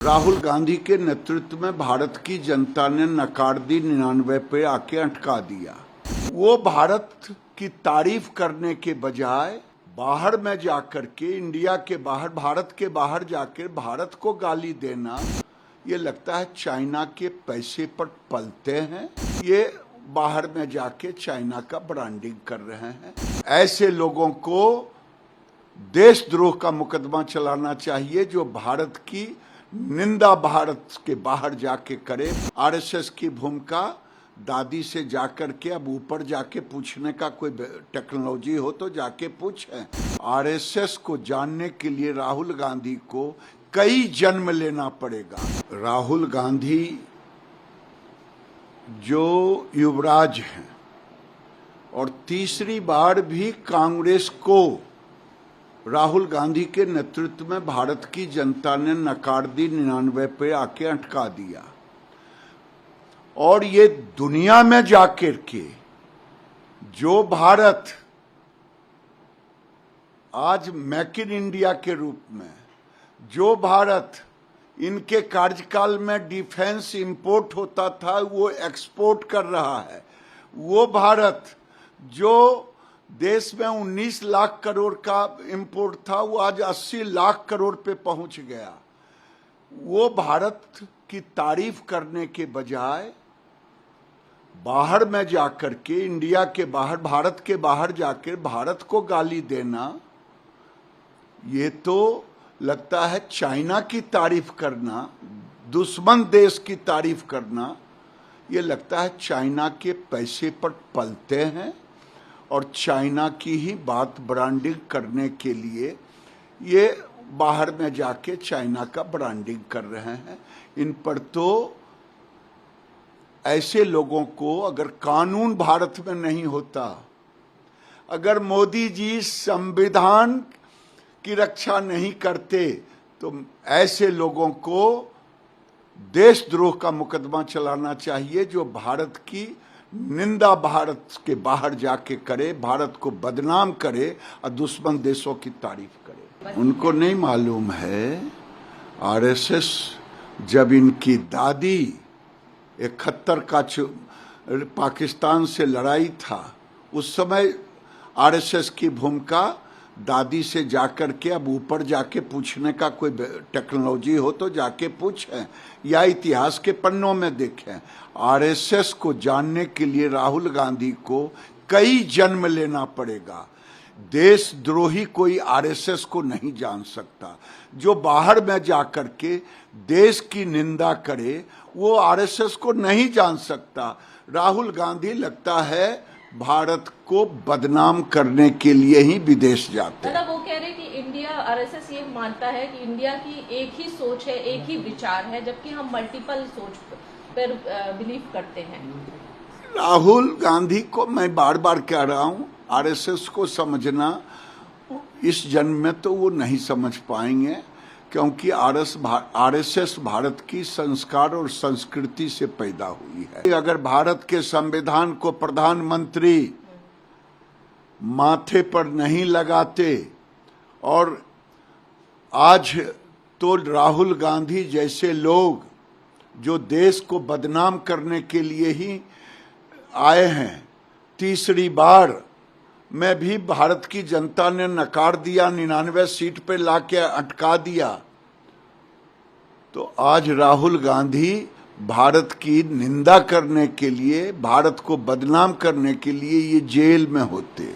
राहुल गांधी के नेतृत्व में भारत की जनता ने नकार दी, 99 पे आके अटका दिया। वो भारत की तारीफ करने के बजाय बाहर में जाकर के, इंडिया के बाहर, भारत के बाहर जाकर भारत को गाली देना, ये लगता है चाइना के पैसे पर पलते हैं। ये बाहर में जाके चाइना का ब्रांडिंग कर रहे हैं। ऐसे लोगों को देशद्रोह का मुकदमा चलाना चाहिए जो भारत की निंदा भारत के बाहर जाके करे। आरएसएस की भूमिका दादी से जाकर के अब ऊपर जाके पूछने का कोई टेक्नोलॉजी हो तो जाके पूछें। आरएसएस को जानने के लिए राहुल गांधी को कई जन्म लेना पड़ेगा। राहुल गांधी जो युवराज हैं और तीसरी बार भी कांग्रेस को राहुल गांधी के नेतृत्व में भारत की जनता ने नकार दी, 99 पे आके अटका दिया। और ये दुनिया में जाकर के जो भारत आज मेक इन इंडिया के रूप में, जो भारत इनके कार्यकाल में डिफेंस इंपोर्ट होता था वो एक्सपोर्ट कर रहा है, वो भारत जो देश में 19 लाख करोड़ का इंपोर्ट था वो आज 80 लाख करोड़ पे पहुंच गया। वो भारत की तारीफ करने के बजाय बाहर में जाकर के, इंडिया के बाहर, भारत के बाहर जाकर भारत को गाली देना, ये तो लगता है चाइना की तारीफ करना, दुश्मन देश की तारीफ करना, ये लगता है चाइना के पैसे पर पलते हैं और चाइना की ही बात ब्रांडिंग करने के लिए ये बाहर में जाके चाइना का ब्रांडिंग कर रहे हैं। इन पर तो ऐसे लोगों को, अगर कानून भारत में नहीं होता, अगर मोदी जी संविधान की रक्षा नहीं करते, तो ऐसे लोगों को देशद्रोह का मुकदमा चलाना चाहिए जो भारत की निंदा भारत के बाहर जाके करे, भारत को बदनाम करे और दुश्मन देशों की तारीफ करे। उनको नहीं मालूम है आरएसएस जब इनकी दादी 71 का पाकिस्तान से लड़ाई था, उस समय आरएसएस की भूमिका दादी से जाकर के अब ऊपर जाके पूछने का कोई टेक्नोलॉजी हो तो जाके पूछें या इतिहास के पन्नों में देखें। आरएसएस को जानने के लिए राहुल गांधी को कई जन्म लेना पड़ेगा। देशद्रोही कोई आरएसएस को नहीं जान सकता। जो बाहर में जाकर के देश की निंदा करे वो आरएसएस को नहीं जान सकता। राहुल गांधी लगता है भारत को बदनाम करने के लिए ही विदेश जाते हैं। वो कह रहे कि इंडिया, आरएसएस ये मानता है कि इंडिया की एक ही सोच है, एक ही विचार है, जबकि हम मल्टीपल सोच पर बिलीव करते हैं। राहुल गांधी को मैं बार बार कह रहा हूं, आरएसएस को समझना इस जन्म में तो वो नहीं समझ पाएंगे, क्योंकि आरएसएस भारत की संस्कार और संस्कृति से पैदा हुई है। अगर भारत के संविधान को प्रधानमंत्री माथे पर नहीं लगाते और आज तो राहुल गांधी जैसे लोग जो देश को बदनाम करने के लिए ही आए हैं, तीसरी बार में भी भारत की जनता ने नकार दिया, 99 सीट पे लाके अटका दिया, तो आज राहुल गांधी भारत की निंदा करने के लिए, भारत को बदनाम करने के लिए ये जेल में होते।